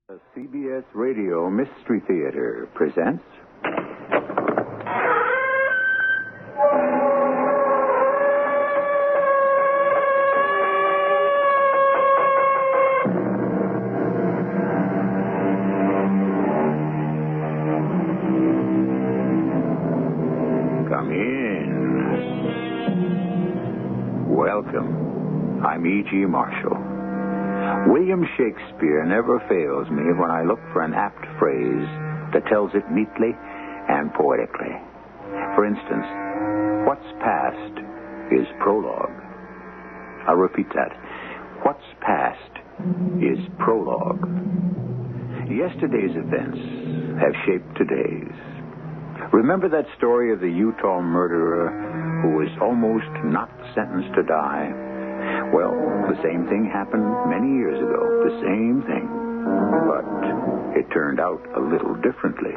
The CBS Radio Mystery Theater presents... Come in. Welcome. I'm E.G. Marshall. William Shakespeare never fails me when I look for an apt phrase that tells it neatly and poetically. For instance, what's past is prologue. I'll repeat that. What's past is prologue. Yesterday's events have shaped today's. Remember that story of the Utah murderer who was almost not sentenced to die? Well, the same thing happened many years ago. The same thing. But it turned out a little differently.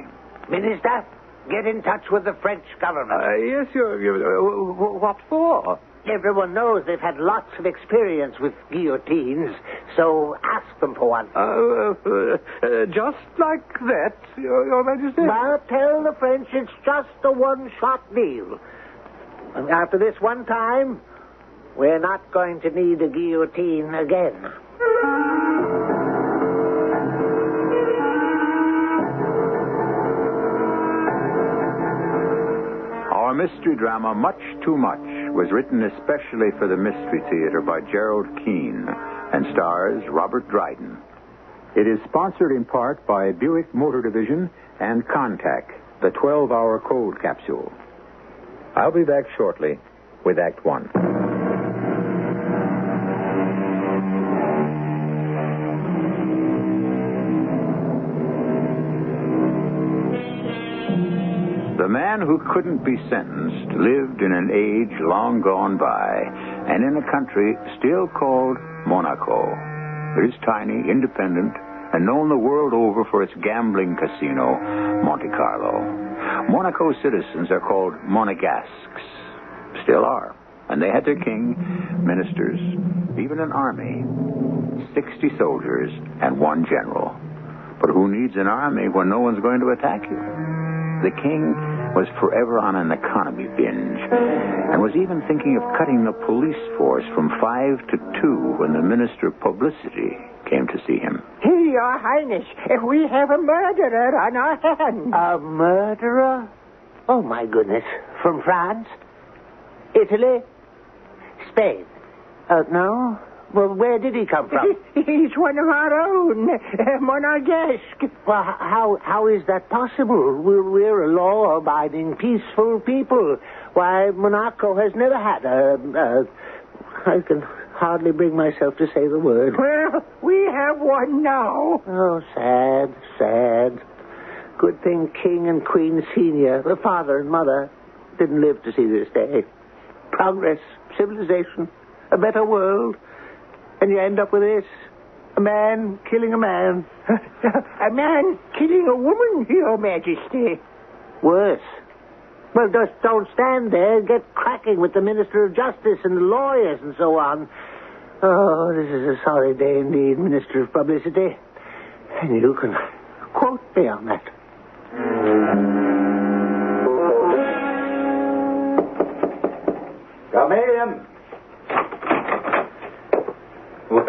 Minister, get in touch with the French government. Yes, what for? Everyone knows they've had lots of experience with guillotines, so ask them for one. Just like that, Your Majesty? Well, tell the French it's just a one-shot deal. And after this one time, we're not going to need a guillotine again. Our mystery drama, Much Too Much, was written especially for the Mystery Theater by Gerald Keane and stars Robert Dryden. It is sponsored in part by Buick Motor Division and Contact, the 12-hour cold capsule. I'll be back shortly with Act One. The man who couldn't be sentenced lived in an age long gone by and in a country still called Monaco. It is tiny, independent, and known the world over for its gambling casino, Monte Carlo. Monaco citizens are called Monegasques. Still are. And they had their king, ministers, even an army, 60 soldiers, and one general. But who needs an army when no one's going to attack you? The king was forever on an economy binge and was even thinking of cutting the police force from 5 to 2 when the Minister of Publicity came to see him. Your Highness, we have a murderer on our hands. A murderer? Oh, my goodness. From France? Italy? Spain? No? Well, where did he come from? He's one of our own, Monegasque. Well, how is that possible? We're a law-abiding, peaceful people. Why, Monaco has never had I can hardly bring myself to say the word. Well, we have one now. Oh, sad, sad. Good thing King and Queen Senior, the father and mother, didn't live to see this day. Progress, civilization, a better world. And you end up with this. A man killing a man. A man killing a woman, Your Majesty. Worse. Well, just don't stand there. Get cracking with the Minister of Justice and the lawyers and so on. Oh, this is a sorry day indeed, Minister of Publicity. And you can quote me on that. Come in. Well,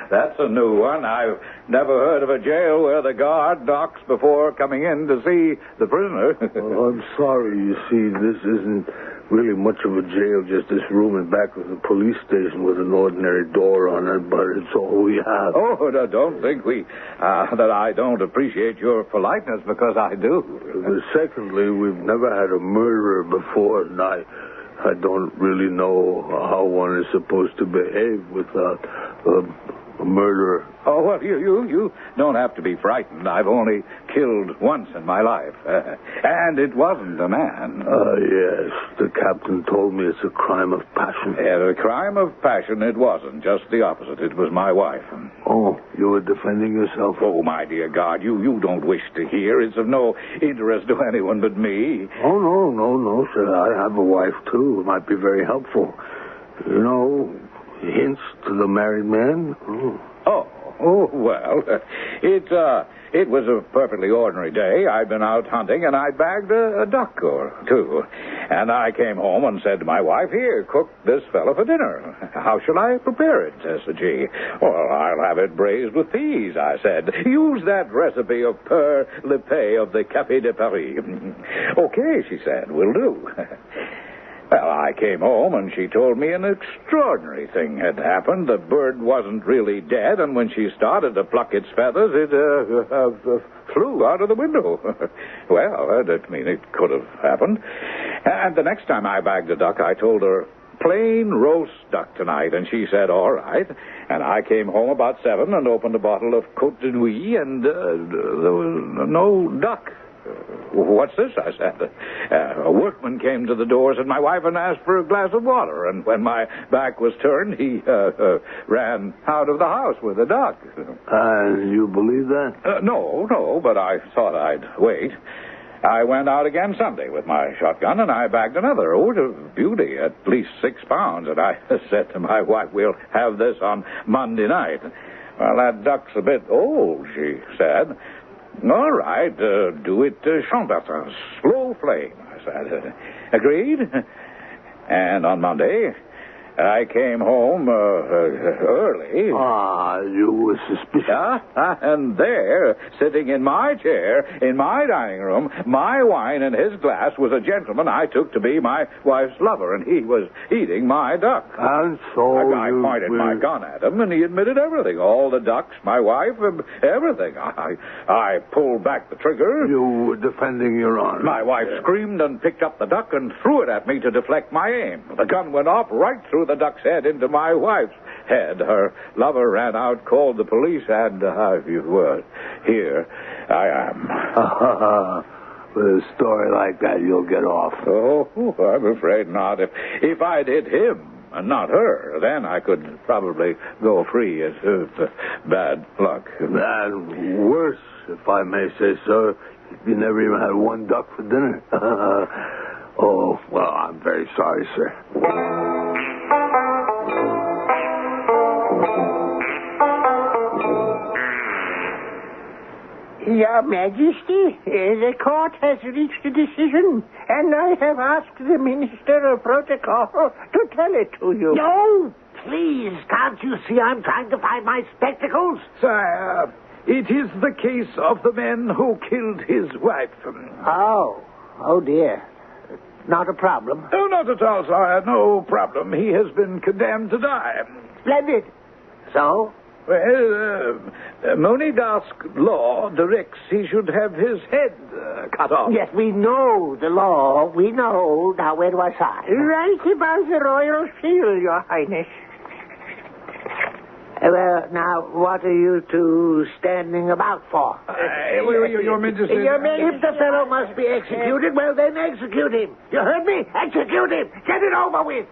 that's a new one. I've never heard of a jail where the guard knocks before coming in to see the prisoner. Well, I'm sorry. You see, this isn't really much of a jail, just this room in back of the police station with an ordinary door on it, but it's all we have. Oh, no, don't think that I don't appreciate your politeness, because I do. Secondly, we've never had a murderer before, and I don't really know how one is supposed to behave without a murderer. Oh, well, you don't have to be frightened. I've only killed once in my life. And it wasn't a man. Yes. The captain told me it's a crime of passion. A crime of passion it wasn't. Just the opposite. It was my wife. Oh, you were defending yourself? Oh, my dear God, you don't wish to hear. It's of no interest to anyone but me. Oh, no, sir. I have a wife, too. It might be very helpful. You know, hints to the married man. Oh. Oh, well, it was a perfectly ordinary day. I'd been out hunting, and I'd bagged a duck or two. And I came home and said to my wife, "Here, cook this fellow for dinner." "How shall I prepare it?" says she. "Well, I'll have it braised with peas," I said. "Use that recipe of Père Lepay of the Café de Paris." "Okay," she said, "will do." Well, I came home, and she told me an extraordinary thing had happened. The bird wasn't really dead, and when she started to pluck its feathers, it flew out of the window. Well, I mean, it could have happened. And the next time I bagged a duck, I told her, "Plain roast duck tonight," and she said, "All right." And I came home about 7 and opened a bottle of Côte de Nuit, and there was no duck. "What's this?" I said. A workman came to the doors at my wife and asked for a glass of water, and when my back was turned, he ran out of the house with a duck. You believe that? No, but I thought I'd wait. I went out again Sunday with my shotgun, and I bagged another. Oh, a beauty, at least 6 pounds, and I said to my wife, "We'll have this on Monday night." "Well, that duck's a bit old," she said. "All right, do it Chambertin, slow flame," I said. "Agreed?" And on Monday, I came home early. You were suspicious. And there, sitting in my chair, in my dining room, my wine in his glass, was a gentleman I took to be my wife's lover, and he was eating my duck. And so I pointed my gun at him, and he admitted everything. All the ducks, my wife, everything. I pulled back the trigger. You were defending your honor. My wife screamed and picked up the duck and threw it at me to deflect my aim. The gun went off right through the duck's head into my wife's head. Her lover ran out, called the police, and here I am. With a story like that, you'll get off. Oh, I'm afraid not. If I'd hit him and not her, then I could probably go free. It's bad luck. And worse, if I may say so, you never even had one duck for dinner. Oh, well, I'm very sorry, sir. Your Majesty, the court has reached a decision, and I have asked the Minister of Protocol to tell it to you. No, please, can't you see I'm trying to find my spectacles? Sire, it is the case of the man who killed his wife. Oh dear. Not a problem. Oh, not at all, sire. No problem. He has been condemned to die. Splendid. So? Well, Monegasque law directs he should have his head cut off. Yes, we know the law. We know. Now, where do I sign? Right above the royal seal, Your Highness. Well, now, what are you two standing about for? Your Majesty. If the fellow must be executed, well, then execute him. You heard me? Execute him. Get it over with.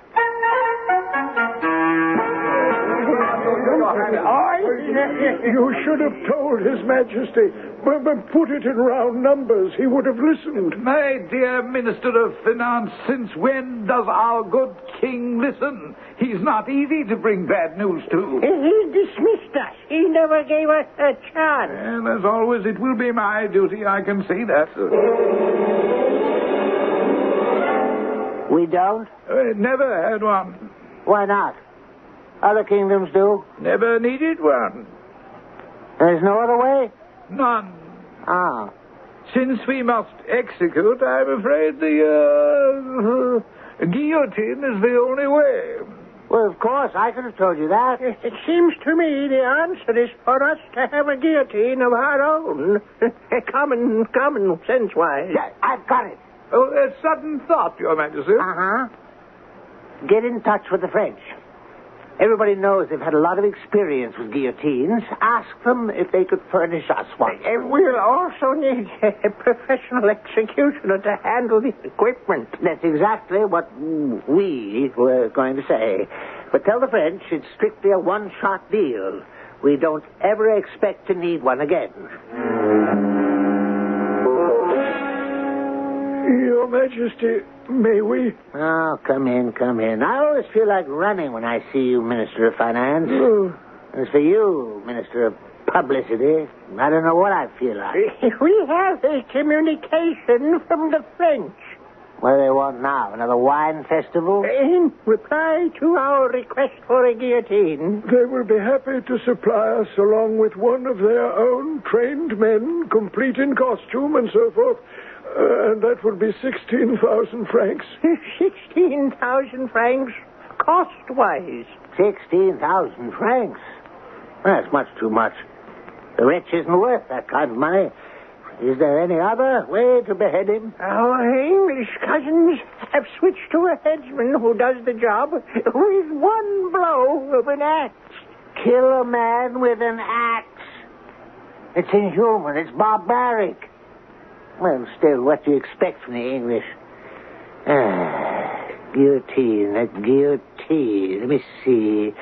You should have told His Majesty. But put it in round numbers. He would have listened. My dear Minister of Finance, since when does our good king listen? He's not easy to bring bad news to. He dismissed us. He never gave us a chance. And as always, it will be my duty. I can see that. We don't? Never had one. Why not? Other kingdoms do. Never needed one. There's no other way? None. Ah. Since we must execute, I'm afraid the guillotine is the only way. Well, of course, I could have told you that. It seems to me the answer is for us to have a guillotine of our own. common sense-wise. Yeah, I've got it. Oh, a sudden thought, Your Majesty. Uh-huh. Get in touch with the French. Everybody knows they've had a lot of experience with guillotines. Ask them if they could furnish us one. We'll also need a professional executioner to handle the equipment. That's exactly what we were going to say. But tell the French it's strictly a one-shot deal. We don't ever expect to need one again. Your Majesty, may we? Oh, come in. I always feel like running when I see you, Minister of Finance. As for you, Minister of publicity. I don't know what I feel like. We have a communication from the French. What do they want now? Another wine festival? In reply to our request for a guillotine. They will be happy to supply us along with one of their own trained men, complete in costume and so forth. And that will be 16,000 francs. 16,000 francs cost-wise. 16,000 francs? That's much too much. The rich isn't worth that kind of money. Is there any other way to behead him? Our English cousins have switched to a headsman who does the job with one blow of an axe. Kill a man with an axe? It's inhuman. It's barbaric. Well, still, what do you expect from the English? Guillotine, a guillotine. Let me see.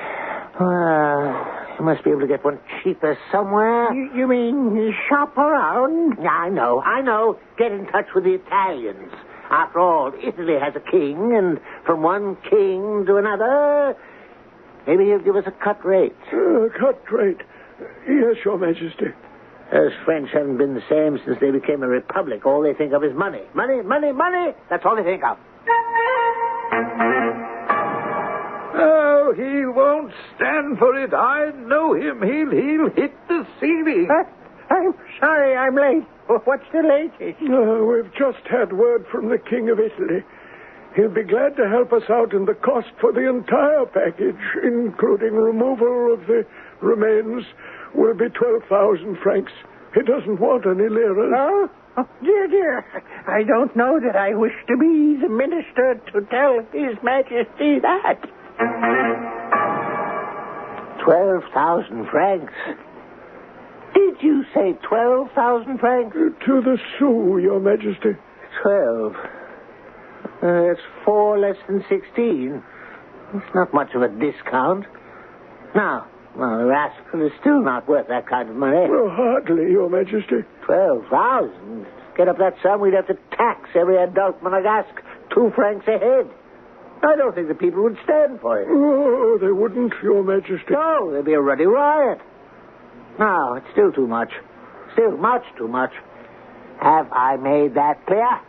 You must be able to get one cheaper somewhere. You mean shop around? I know. Get in touch with the Italians. After all, Italy has a king, and from one king to another, maybe he'll give us a cut rate. Cut rate? Yes, Your Majesty. Those French haven't been the same since they became a republic. All they think of is money. Money, money, money. That's all they think of. Oh, he won't stand for it. I know him. He'll hit the ceiling. I'm sorry I'm late. What's the latest? We've just had word from the King of Italy. He'll be glad to help us out in the cost for the entire package, including removal of the remains, will be 12,000 francs. He doesn't want any liras. Oh, dear. I don't know that I wish to be the minister to tell His Majesty that. 12,000 francs. Did you say 12,000 francs? To the sou, Your Majesty. 12. That's 4 less than 16. It's not much of a discount. Now, the rascal is still not worth that kind of money. Well, hardly, Your Majesty. 12,000? Get up that sum, we'd have to tax every adult Monegasque 2 francs a head. I don't think the people would stand for it. Oh, they wouldn't, Your Majesty. No, there'd be a ruddy riot. No, it's still too much. Still much too much. Have I made that clear?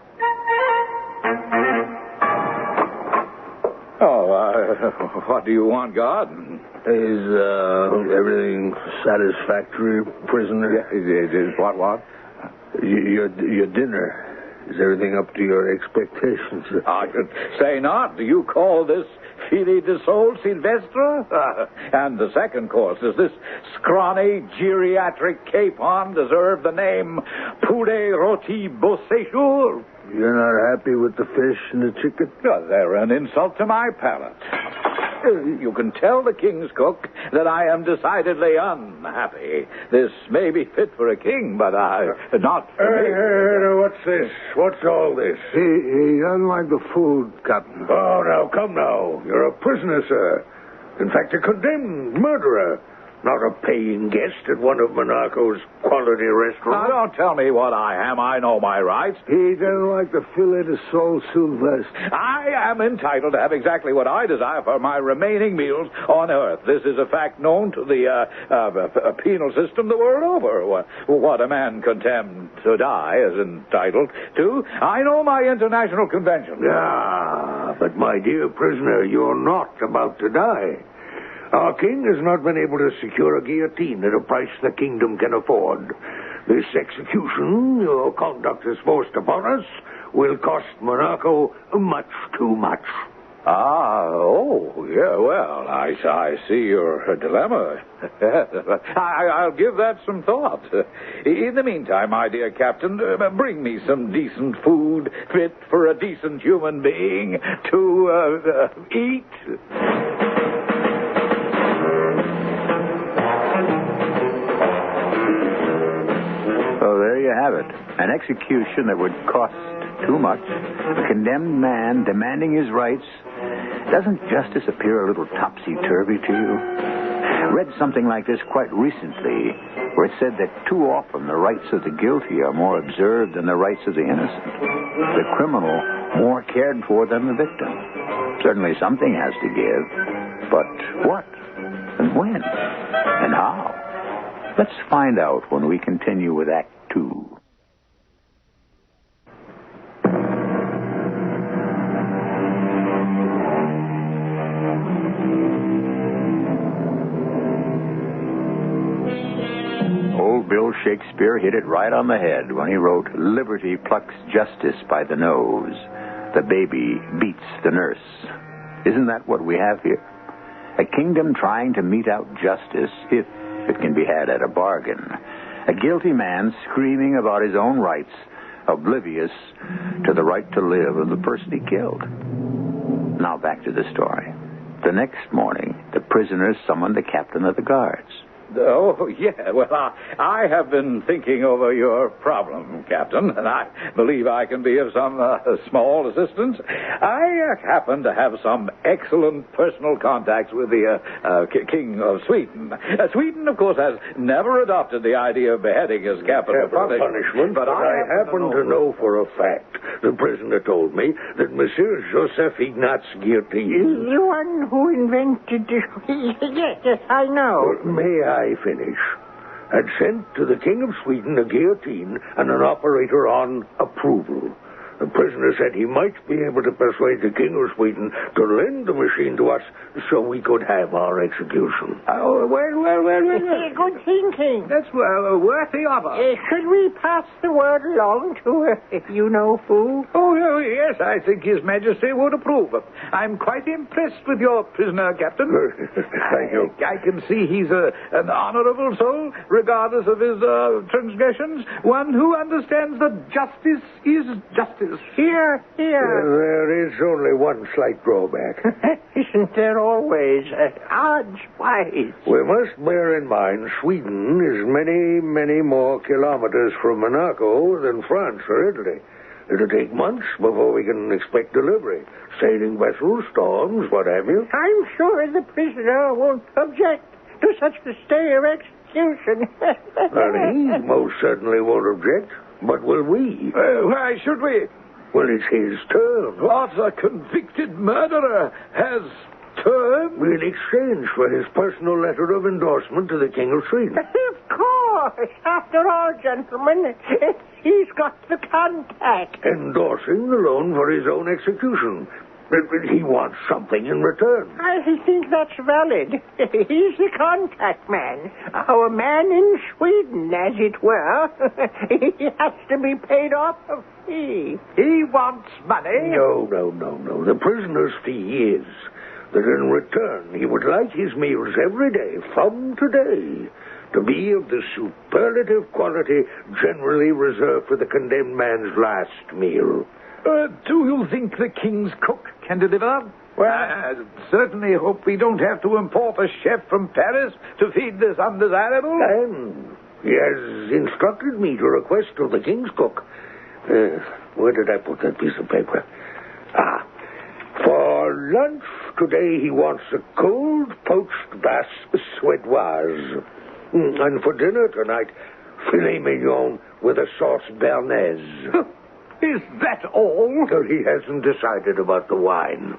What do you want, God? Is everything satisfactory, prisoner? What? Your dinner. Is everything up to your expectations? I should say not. Do you call this filet de sol Silvestre? And the second course, does this scrawny, geriatric capon deserve the name poulet rôti beau séjour? You're not happy with the fish and the chicken? Well, they're an insult to my palate. You can tell the king's cook that I am decidedly unhappy. This may be fit for a king, but not for me. Hey, what's this? What's all this? He doesn't like the food, Captain. Oh, now, come now. You're a prisoner, sir. In fact, a condemned murderer. Not a paying guest at one of Monaco's quality restaurants. Now, don't tell me what I am. I know my rights. He doesn't like the filet de sol Sylvestre. I am entitled to have exactly what I desire for my remaining meals on Earth. This is a fact known to the penal system the world over. What a man condemned to die is entitled to. I know my international convention. Ah, but my dear prisoner, you're not about to die. Our king has not been able to secure a guillotine at a price the kingdom can afford. This execution your conduct has forced upon us will cost Monaco much too much. Yeah, well, I see your dilemma. I'll give that some thought. In the meantime, my dear Captain, bring me some decent food fit for a decent human being to eat. So there you have it. An execution that would cost too much. A condemned man demanding his rights. Doesn't justice appear a little topsy-turvy to you? Read something like this quite recently, where it said that too often the rights of the guilty are more observed than the rights of the innocent. The criminal more cared for than the victim. Certainly something has to give. But what? And when? And how? Let's find out when we continue with Act 2. Old Bill Shakespeare hit it right on the head when he wrote, "Liberty plucks justice by the nose. The baby beats the nurse." Isn't that what we have here? A kingdom trying to mete out justice, if it can be had at a bargain. A guilty man screaming about his own rights, oblivious to the right to live of the person he killed. Now back to the story. The next morning, the prisoners summoned the captain of the guards. Oh, yeah. Well, I have been thinking over your problem, Captain, and I believe I can be of some small assistance. I happen to have some excellent personal contacts with the King of Sweden. Sweden, of course, has never adopted the idea of beheading as capital punishment. But I happen to know for a fact, the prisoner told me, that Monsieur Joseph Ignatz Guillotine... The one who invented the... Yes, I know. Well, may I finish? Had sent to the King of Sweden a guillotine and an operator on approval. The prisoner said he might be able to persuade the King of Sweden to lend the machine to us so we could have our execution. Oh, well. Good thinking. That's worthy of us. Should we pass the word along to you-know-who? Oh, yes, I think His Majesty would approve. I'm quite impressed with your prisoner, Captain. Thank you. I can see he's an honorable soul, regardless of his transgressions. One who understands that justice is justice. Here. There is only one slight drawback. Isn't there always? Odds wise. We must bear in mind Sweden is many, many more kilometers from Monaco than France or Italy. It'll take months before we can expect delivery. Sailing vessels, storms, what have you. I'm sure the prisoner won't object to such a stay of execution. And he most certainly won't object. But will we? Why should we? Well, it's his turn. What, a convicted murderer has term? In exchange for his personal letter of endorsement to the King of Sweden. Of course. After all, gentlemen, he's got the contact. Endorsing the loan for his own execution. He wants something in return. I think that's valid. He's the contact man. Our man in Sweden, as it were. He has to be paid off a fee. He wants money? No. The prisoner's fee is that in return he would like his meals every day from today to be of the superlative quality generally reserved for the condemned man's last meal. Do you think the king's cook can deliver? Well, I certainly hope we don't have to import a chef from Paris to feed this undesirable. And he has instructed me to request of the king's cook. Where did I put that piece of paper? For lunch today he wants a cold poached bass suédoise. And for dinner tonight, filet mignon with a sauce béarnaise. Is that all? Well, he hasn't decided about the wine.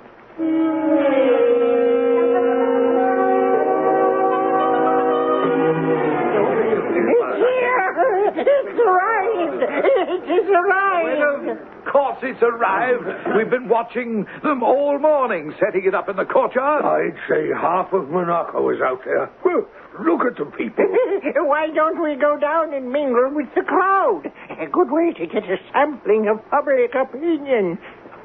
It's arrived. Well, of course it's arrived. We've been watching them all morning, setting it up in the courtyard. I'd say half of Monaco is out there. Well, look at the people. Why don't we go down and mingle with the crowd? A good way to get a sampling of public opinion.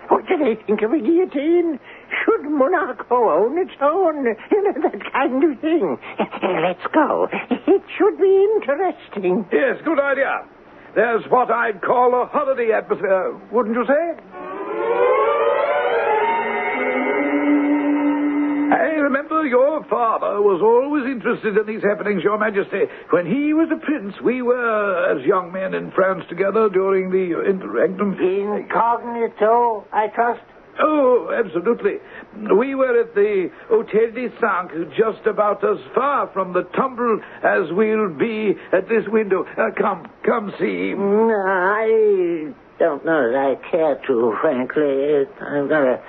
What do they think of a guillotine? Should Monaco own its own? That kind of thing. Let's go. It should be interesting. Yes, good idea. There's what I'd call a holiday atmosphere, wouldn't you say? I remember your father was always interested in these happenings, Your Majesty. When he was a prince, we were, as young men in France together during the interregnum. Incognito, I trust? Oh, absolutely. We were at the Hôtel des Cinq, just about as far from the tumbrel as we'll be at this window. Come see. I don't know that I care to, frankly. I've got a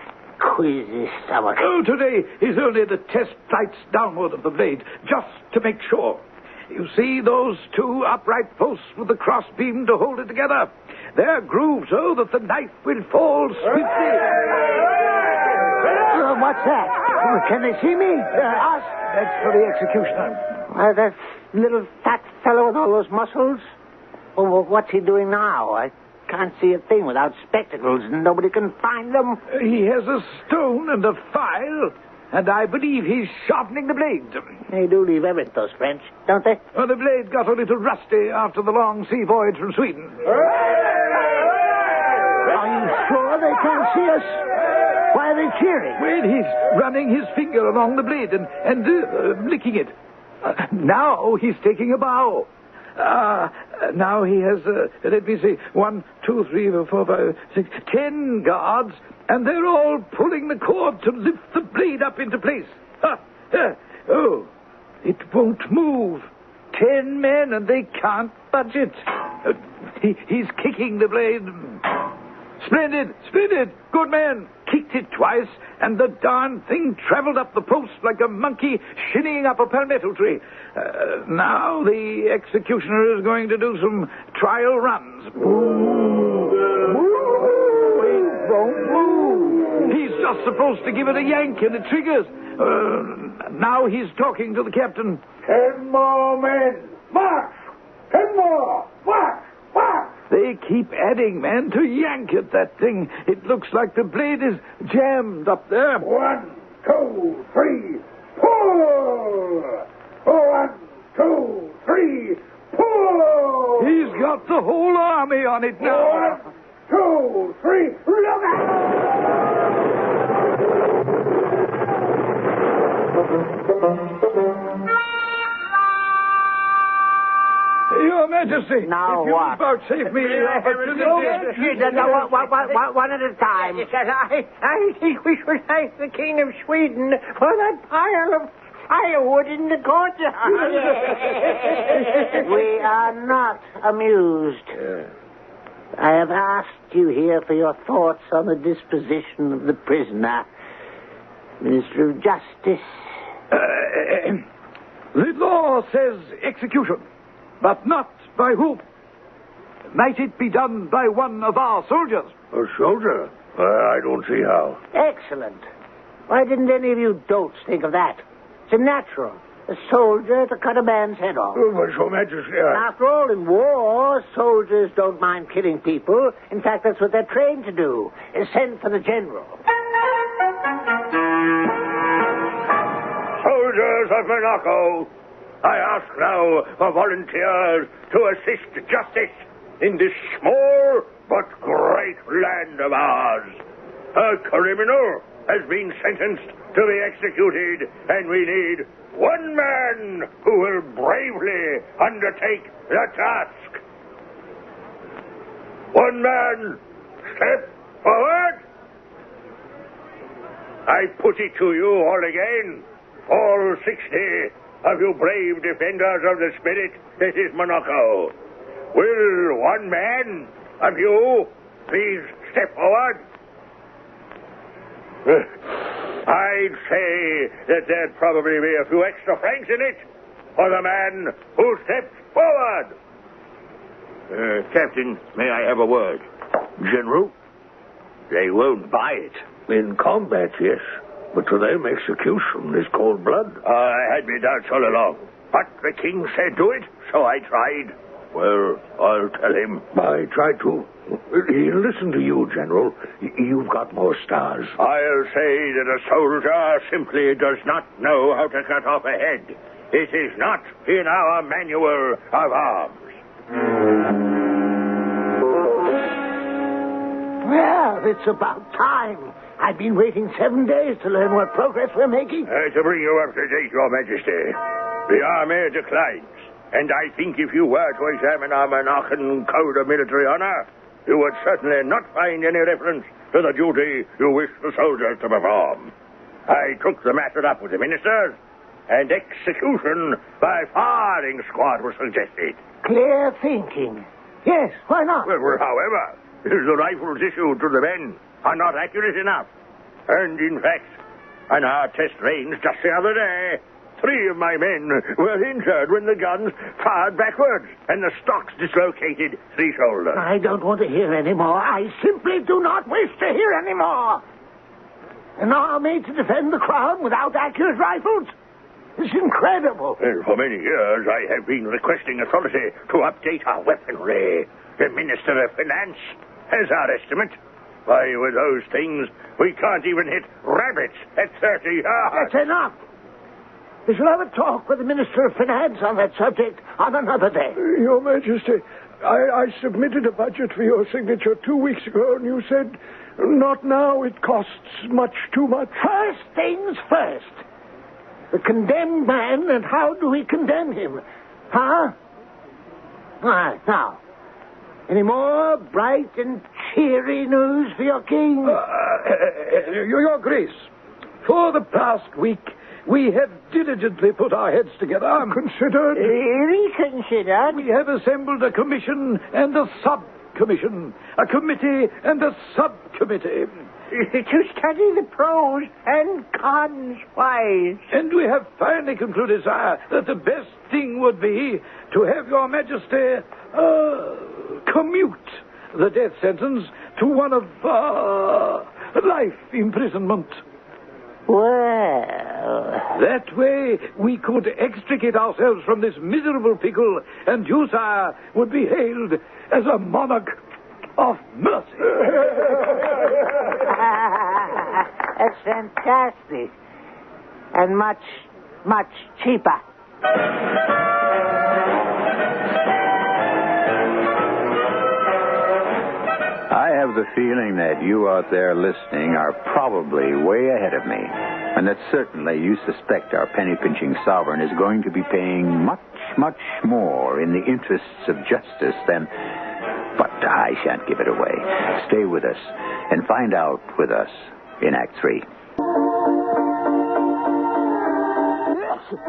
queasy stomach. Oh, today is only the test flights downward of the blade, just to make sure. You see those two upright posts with the crossbeam to hold it together? They're grooved so that the knife will fall swiftly. What's that? Can they see me? Us? That's for the executioner. That little fat fellow with all those muscles? Oh, what's he doing now? I can't see a thing without spectacles, and nobody can find them. He has a stone and a file, and I believe he's sharpening the blade. They do leave evidence, those French, don't they? Well, the blade got a little rusty after the long sea voyage from Sweden. Are you sure they can't see us? Why are they cheering? Well, he's running his finger along the blade and licking it. Now he's taking a bow. Now he has, let me see, 1, 2, 3, 4, 5, 6, 10 guards, and they're all pulling the cord to lift the blade up into place. Oh, it won't move. 10 men, and they can't budge it. He's kicking the blade. Splendid, splendid. Good man. Kicked it twice, and the darn thing traveled up the post like a monkey shinnying up a palmetto tree. Now the executioner is going to do some trial runs. It won't move. He's just supposed to give it a yank, and it triggers. Now he's talking to the captain. 10 more men. March! 10 more. March! March! They keep adding men to yank at that thing. It looks like the blade is jammed up there. 1, 2, 3, pull! 1, 2, 3, pull! He's got the whole army on it now. 1, 2, 3, look Your Majesty, now if you what? vouchfire me the opportunity... One at a time. I think we should thank the King of Sweden for that pile of firewood in the courtyard. We are not amused. I have asked you here for your thoughts on the disposition of the prisoner. Minister of Justice. The law says execution, but not by whom? Might it be done by one of our soldiers? A soldier? I don't see how. Excellent. Why didn't any of you dolts think of that? It's natural. A soldier to cut a man's head off. But, Your Majesty, After all, in war, soldiers don't mind killing people. In fact, that's what they're trained to do. Send for the general. Soldiers of Monaco, I ask now for volunteers to assist justice in this small but great land of ours. A criminal has been sentenced to be executed, and we need one man who will bravely undertake the task. One man, step forward. I put it to you all again, all 60 of you brave defenders of the spirit that is Monaco. Will one man of you please step forward? I'd say that there'd probably be a few extra francs in it for the man who steps forward. Captain, may I have a word? General, they won't buy it. In combat, yes. But to them, execution is cold blood. I had my doubts all along. But the king said do it, so I tried. Well, I'll tell him. I tried to. He'll listen to you, General. You've got more stars. I'll say that a soldier simply does not know how to cut off a head. It is not in our manual of arms. Well, it's about time. I've been waiting 7 days to learn what progress we're making. To bring you up to date, Your Majesty, the army declines. And I think if you were to examine our Monarchan Code of Military Honor, you would certainly not find any reference to the duty you wish the soldiers to perform. I took the matter up with the ministers, and execution by firing squad was suggested. Clear thinking. Yes, why not? Well, however, the rifles issued to the men are not accurate enough. And, in fact, on our test range just the other day, 3 of my men were injured when the guns fired backwards, and the stocks dislocated 3 shoulders. I don't want to hear any more. I simply do not wish to hear any more. An army to defend the crown without accurate rifles? It's incredible. Well, for many years, I have been requesting authority to update our weaponry. The Minister of Finance has our estimate. Why, with those things, we can't even hit rabbits at 30 yards. That's enough. We shall have a talk with the Minister of Finance on that subject on another day. Your Majesty, I submitted a budget for your signature 2 weeks ago, and you said, not now, it costs much too much. First things first. The condemned man, and how do we condemn him? Huh? All right, now. Any more bright and cheery news for your king? Your Grace, for the past week, we have diligently put our heads together. Considered? Reconsidered? We have assembled a commission and a subcommission, a committee and a subcommittee. To study the pros and cons wise. And we have finally concluded, sire, that the best thing would be to have your Majesty commute the death sentence to one of life imprisonment. Well... That way we could extricate ourselves from this miserable pickle, and you, sire, would be hailed as a monarch of mercy. That's fantastic. And much, much cheaper. I have the feeling that you out there listening are probably way ahead of me, and that certainly you suspect our penny-pinching sovereign is going to be paying much, much more in the interests of justice than... But I shan't give it away. Stay with us and find out with us in Act 3.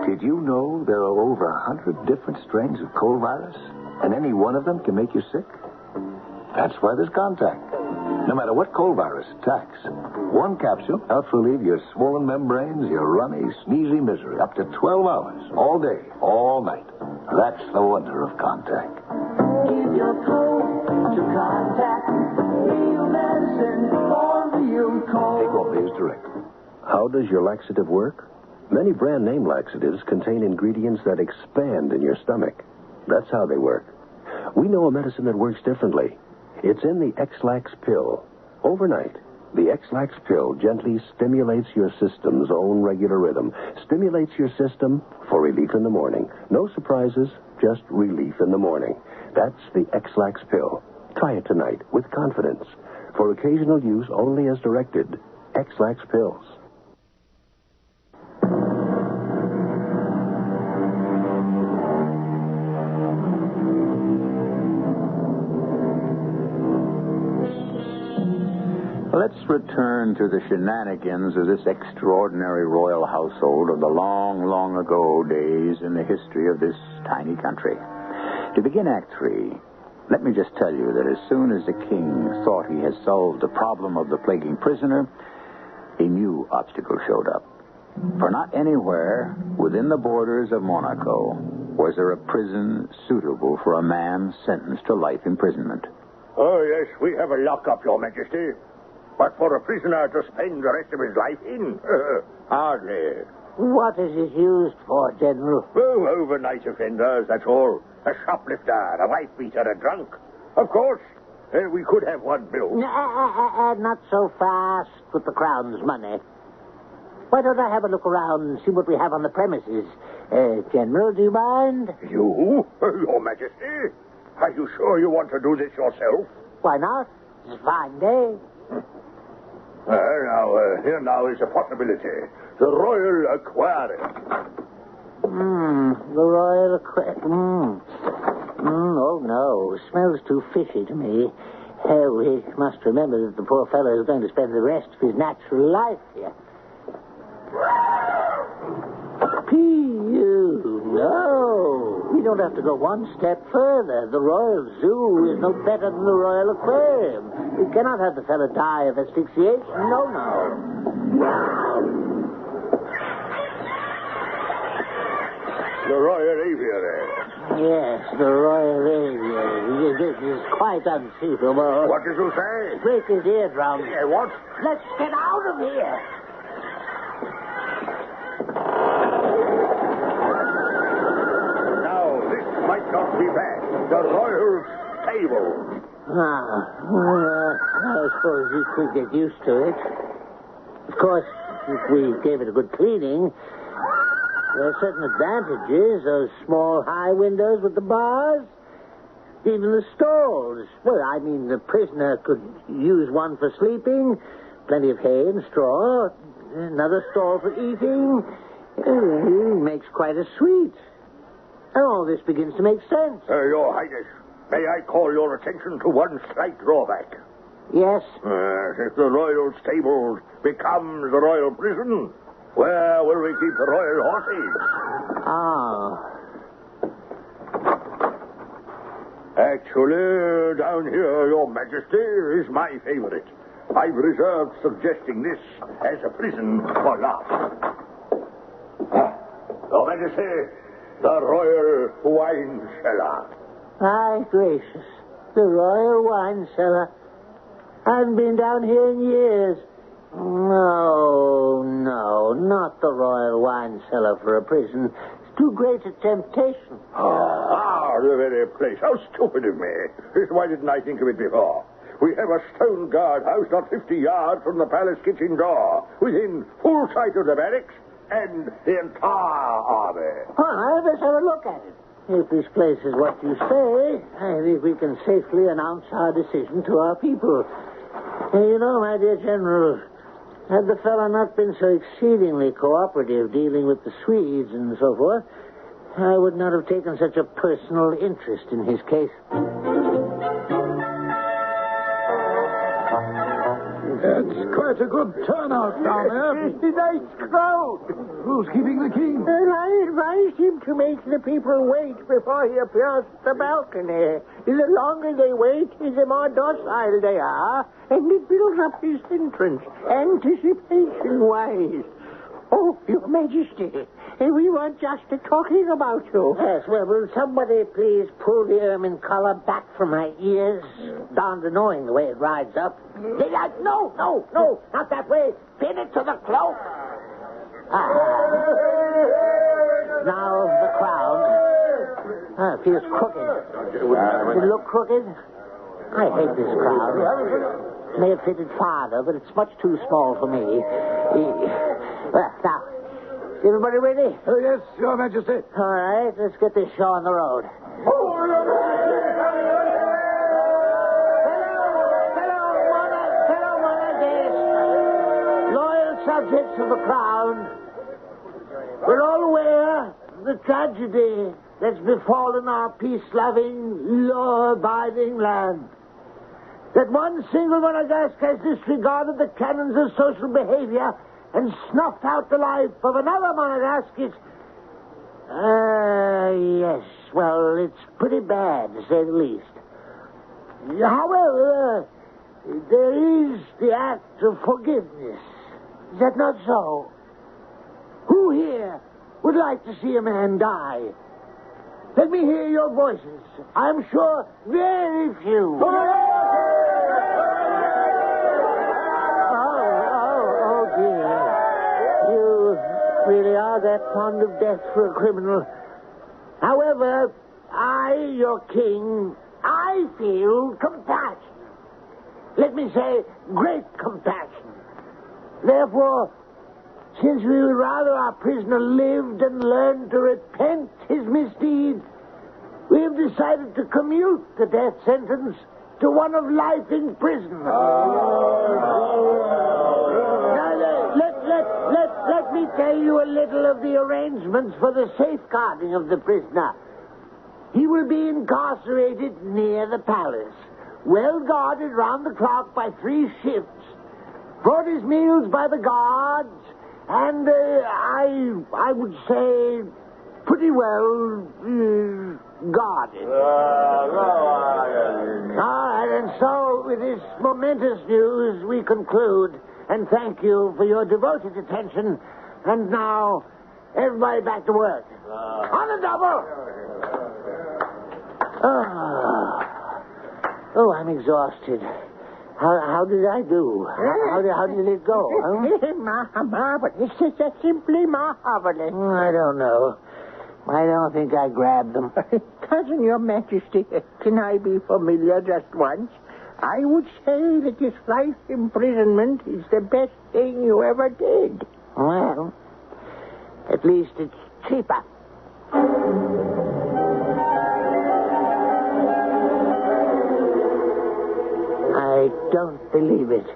Did you know there are over 100 different strains of cold virus? And any one of them can make you sick? That's why there's Contact. No matter what cold virus attacks, one capsule helps relieve your swollen membranes, your runny, sneezy misery, up to 12 hours, all day, all night. That's the wonder of Contact. Give your cold to Contact. Real medicine for real cold. Take what pays directly. How does your laxative work? Many brand name laxatives contain ingredients that expand in your stomach. That's how they work. We know a medicine that works differently. It's in the X-Lax pill. Overnight, the X-Lax pill gently stimulates your system's own regular rhythm. Stimulates your system for relief in the morning. No surprises, just relief in the morning. That's the X-Lax pill. Try it tonight with confidence. For occasional use only as directed. X-Lax pills. Let's return to the shenanigans of this extraordinary royal household of the long, long ago days in the history of this tiny country. To begin Act 3, let me just tell you that as soon as the king thought he had solved the problem of the plaguing prisoner, a new obstacle showed up. For not anywhere within the borders of Monaco was there a prison suitable for a man sentenced to life imprisonment. Oh, yes, we have a lockup, Your Majesty. But for a prisoner to spend the rest of his life in, hardly. What is it used for, General? Oh, overnight offenders, that's all. A shoplifter, a wife beater, a drunk. Of course, we could have one bill. Not so fast with the Crown's money. Why don't I have a look around and see what we have on the premises? General, do you mind? You? Your Majesty? Are you sure you want to do this yourself? Why not? It's a fine day. Here now is a possibility. The Royal Aquarium. The Royal Aquarium. Oh, no. Smells too fishy to me. We must remember that the poor fellow is going to spend the rest of his natural life here. No. We don't have to go one step further. The Royal Zoo is no better than the Royal Aquarium. We cannot have the fellow die of asphyxiation. No. The Royal Aviary. Yes, the Royal Aviary. This is quite unsuitable. What did you say? Break his eardrum. What? Let's get out of here. Now, this might not be bad. The Royal Stable. I suppose you could get used to it. Of course, if we gave it a good cleaning, there are certain advantages. Those small high windows with the bars, even the stalls. Well, I mean, the prisoner could use one for sleeping, plenty of hay and straw, another stall for eating. Makes quite a suite. And all this begins to make sense. Your Highness, may I call your attention to one slight drawback? Yes? If the Royal Stable becomes the Royal Prison, where will we keep the Royal horses? Actually, down here, Your Majesty, is my favorite. I've reserved suggesting this as a prison for last. Your Majesty, the Royal Wine Cellar. My gracious, the Royal Wine Cellar. I haven't been down here in years. No, not the Royal Wine Cellar for a prison. It's too great a temptation. The very place. How stupid of me. Why didn't I think of it before? We have a stone guardhouse not 50 yards from the palace kitchen door, within full sight of the barracks and the entire army. Let's have a look at it. If this place is what you say, I think we can safely announce our decision to our people. You know, my dear General, had the fellow not been so exceedingly cooperative dealing with the Swedes and so forth, I would not have taken such a personal interest in his case. It's quite a good turnout down there. It's a nice crowd. Who's keeping the king? And I advised him to make the people wait before he appears at the balcony. The longer they wait, the more docile they are, and it builds up his entrance, anticipation-wise. Oh, Your Majesty, we were just talking about you. Yes, well, will somebody please pull the ermine collar back from my ears? Darned annoying the way it rides up. No, not that way. Pin it to the cloak. Now the crown. It feels crooked. Does it look crooked? I hate this crown. May have fitted farther, but it's much too small for me. Well, now, everybody ready? Yes, Your Majesty. All right, let's get this show on the road. Fellow monarchists, loyal subjects of the crown, we're all aware of the tragedy that's befallen our peace-loving, law-abiding land. That one single Monegasque has disregarded the canons of social behavior and snuffed out the life of another Monegasque is... yes, well, it's pretty bad, to say the least. However, there is the act of forgiveness. Is that not so? Who here would like to see a man die? Let me hear your voices. I'm sure very few. Oh, dear. You really are that fond of death for a criminal. However, I, your king, I feel compassion. Let me say, great compassion. Therefore, since we would rather our prisoner lived and learned to repent his misdeed, we have decided to commute the death sentence to one of life in prison. Let me tell you a little of the arrangements for the safeguarding of the prisoner. He will be incarcerated near the palace, well guarded round the clock by 3 shifts, brought his meals by the guards, and I would say pretty well guarded. All right, and so with this momentous news we conclude, and thank you for your devoted attention. And now, Everybody back to work. On the double. Oh, I'm exhausted. How did I do? How did it go? Huh? Marvelous. It's simply marvelous. I don't know. I don't think I grabbed them. Cousin, Your Majesty, can I be familiar just once? I would say that this life imprisonment is the best thing you ever did. Well, at least it's cheaper. I don't believe it.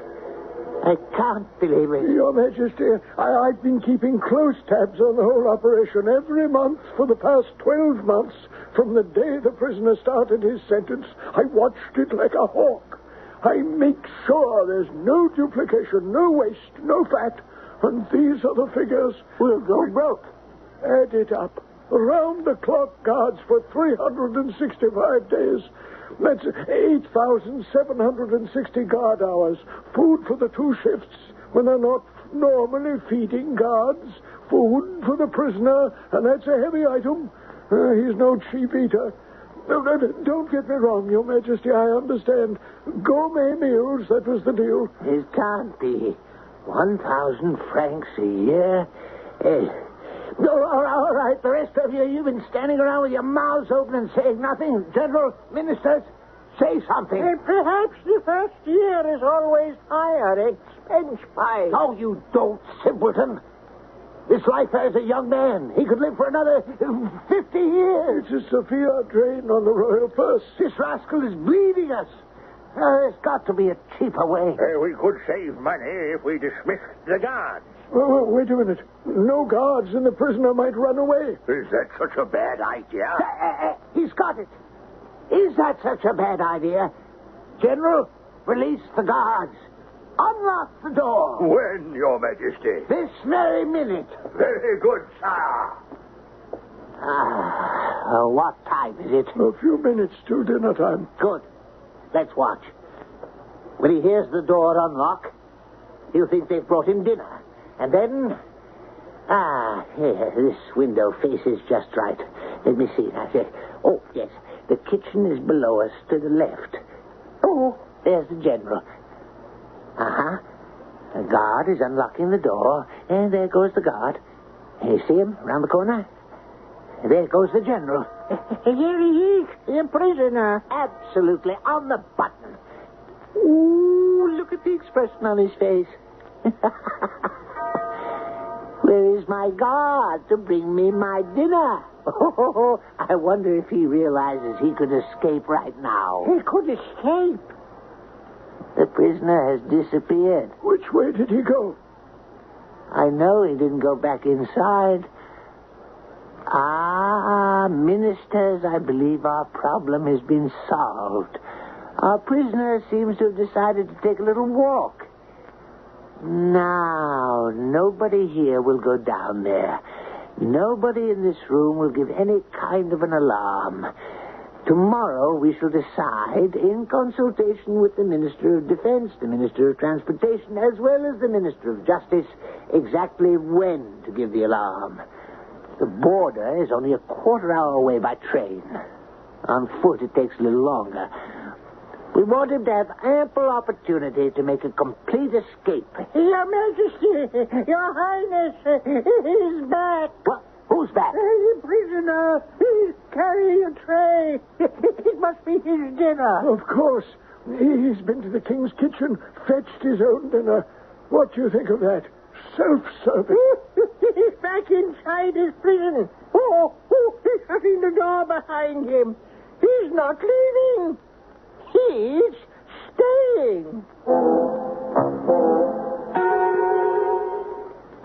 I can't believe it. Your Majesty, I've been keeping close tabs on the whole operation every month for the past 12 months. From the day the prisoner started his sentence, I watched it like a hawk. I make sure there's no duplication, no waste, no fat. And these are the figures. We'll go broke. Add it up. Round-the-clock guards for 365 days. That's 8,760 guard hours. Food for the 2 shifts when they're not normally feeding guards. Food for the prisoner, and that's a heavy item. He's no cheap eater. No, don't get me wrong, Your Majesty. I understand. Gourmet meals, that was the deal. It can't be. 1,000 francs a year? All right, the rest of you, you've been standing around with your mouths open and saying nothing. General, ministers, say something. Perhaps the first year is always higher expense-wise. No, you don't, simpleton. This life as a young man, he could live for another 50 years. It's a severe drain on the royal purse. This rascal is bleeding us. There's got to be a cheaper way. We could save money if we dismissed the guards. Wait a minute. No guards, and the prisoner might run away. Is that such a bad idea? He's got it. Is that such a bad idea? General, release the guards. Unlock the door. When, Your Majesty? This very minute. Very good, sir. What time is it? A few minutes till dinner time. Good. Let's watch. When he hears the door unlock, he'll think they've brought him dinner. And then... here, this window faces just right. Let me see. Oh, yes. The kitchen is below us to the left. Oh, there's the general. The guard is unlocking the door. And there goes the guard. You see him around the corner? There goes the general. Here he is, the prisoner. Absolutely on the button. Ooh, look at the expression on his face. Where is my guard to bring me my dinner? Oh, I wonder if he realizes he could escape right now. He could escape. The prisoner has disappeared. Which way did he go? I know he didn't go back inside. Ministers, I believe our problem has been solved. Our prisoner seems to have decided to take a little walk. Now, nobody here will go down there. Nobody in this room will give any kind of an alarm. Tomorrow we shall decide, in consultation with the Minister of Defense, the Minister of Transportation, as well as the Minister of Justice, exactly when to give the alarm. The border is only a quarter-hour away by train. On foot, it takes a little longer. We want him to have ample opportunity to make a complete escape. Your Majesty, Your Highness, he's back. What? Who's back? The prisoner. He's carrying a tray. It must be his dinner. Of course. He's been to the king's kitchen, fetched his own dinner. What do you think of that? Self-service. He's back inside his prison. Oh, he's shutting the door behind him. He's not leaving. He's staying.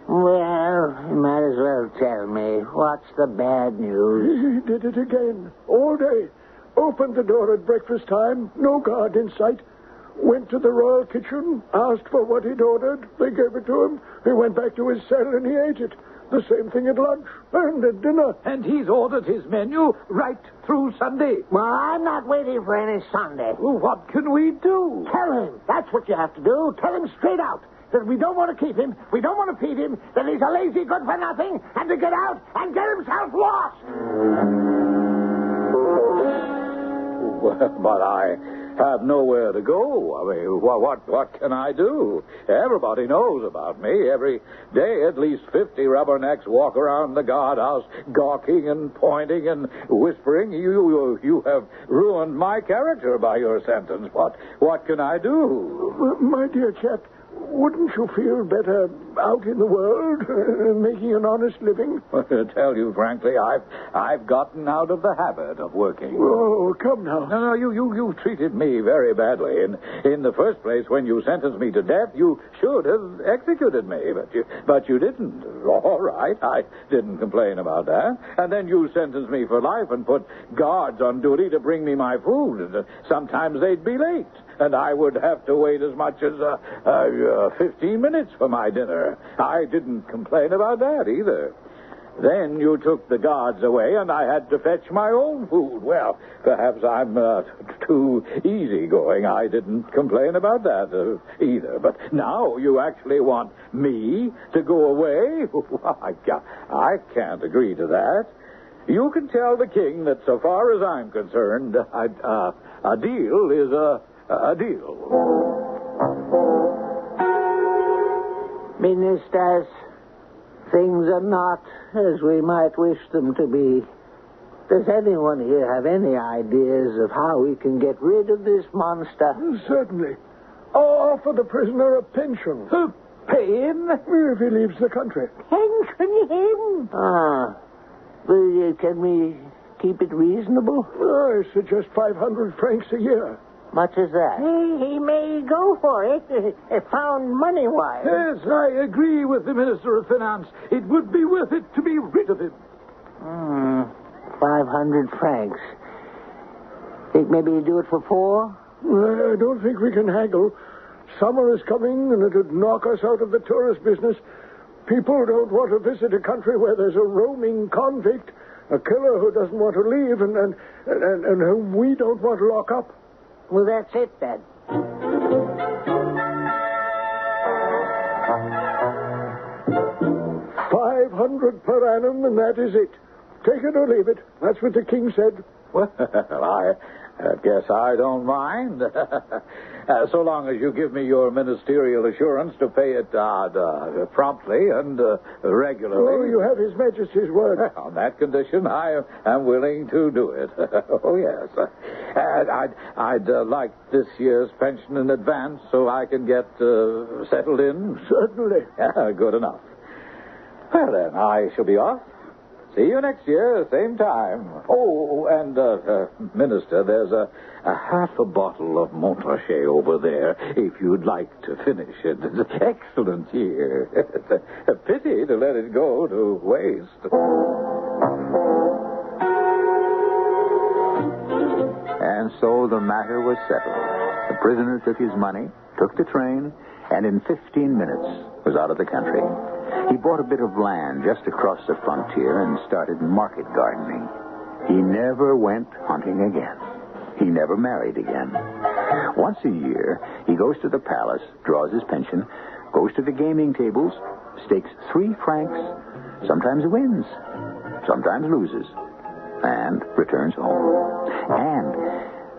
Well, you might as well tell me. What's the bad news? He did it again. All day. Opened the door at breakfast time. No guard in sight. Went to the royal kitchen. Asked for what he'd ordered. They gave it to him. He went back to his cell and he ate it. The same thing at lunch and at dinner. And he's ordered his menu right through Sunday. Well, I'm not waiting for any Sunday. Well, what can we do? Tell him. That's what you have to do. Tell him straight out. that we don't want to keep him, we don't want to feed him, that he's a lazy good-for-nothing, and to get out and get himself lost. But I have nowhere to go. I mean, what can I do? Everybody knows about me. Every day, at least 50 rubbernecks walk around the guardhouse, gawking and pointing and whispering. You have ruined my character by your sentence. What can I do? My dear chap, wouldn't you feel better out in the world, making an honest living? To tell you frankly, I've gotten out of the habit of working. Oh, come now. No, you treated me very badly. In the first place, when you sentenced me to death, you should have executed me, but you didn't. All right, I didn't complain about that. And then you sentenced me for life and put guards on duty to bring me my food. Sometimes they'd be late, and I would have to wait as much as 15 minutes for my dinner. I didn't complain about that either. Then you took the guards away, and I had to fetch my own food. Well, perhaps I'm too easygoing. I didn't complain about that either. But now you actually want me to go away? I can't agree to that. You can tell the king that so far as I'm concerned, a deal is a deal. Ministers, things are not as we might wish them to be. Does anyone here have any ideas of how we can get rid of this monster? Certainly. I'll offer the prisoner a pension. Pay him? If he leaves the country. Pension him? Can we keep it reasonable? I suggest 500 francs a year. Much as that? He may go for it, found money-wise. Yes, I agree with the Minister of Finance. It would be worth it to be rid of him. 500 francs. Think maybe you do it for 4? I don't think we can haggle. Summer is coming, and it'd knock us out of the tourist business. People don't want to visit a country where there's a roaming convict, a killer who doesn't want to leave, and whom we don't want to lock up. Well, that's it, then. 500 per annum, and that is it. Take it or leave it. That's what the king said. Well, I guess I don't mind. So long as you give me your ministerial assurance to pay it promptly and regularly. Oh, you have His Majesty's word. On that condition, I am willing to do it. Oh, yes. I'd like this year's pension in advance so I can get settled in. Certainly. Good enough. Well, then, I shall be off. See you next year, same time. Oh, and, Minister, there's a half a bottle of Montrachet over there, if you'd like to finish it. It's excellent here. It's a pity to let it go to waste. And so the matter was settled. The prisoner took his money, took the train, and in 15 minutes was out of the country. He bought a bit of land just across the frontier and started market gardening. He never went hunting again. He never married again. Once a year, he goes to the palace, draws his pension, goes to the gaming tables, stakes 3 francs, sometimes wins, sometimes loses, and returns home. And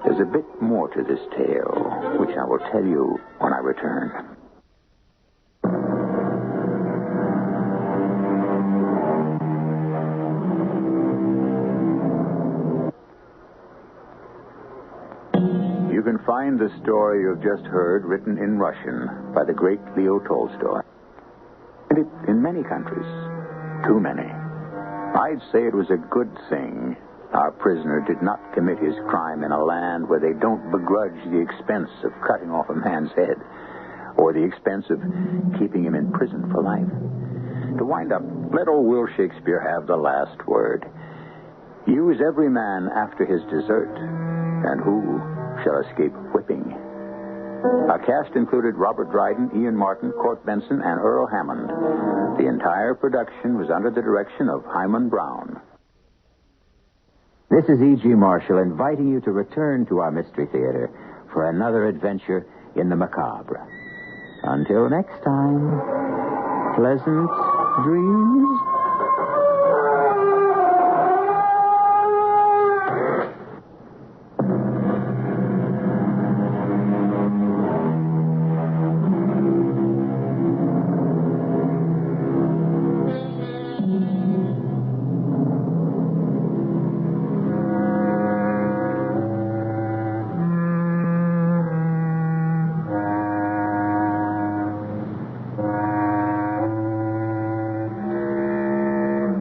there's a bit more to this tale, which I will tell you when I return. You can find the story you've just heard written in Russian by the great Leo Tolstoy. And it in many countries. Too many. I'd say it was a good thing our prisoner did not commit his crime in a land where they don't begrudge the expense of cutting off a man's head or the expense of keeping him in prison for life. To wind up, let old Will Shakespeare have the last word. Use every man after his desert, and who shall escape whipping? Our cast included Robert Dryden, Ian Martin, Court Benson, and Earl Hammond. The entire production was under the direction of Hyman Brown. This is E.G. Marshall inviting you to return to our Mystery Theater for another adventure in the macabre. Until next time, pleasant dreams.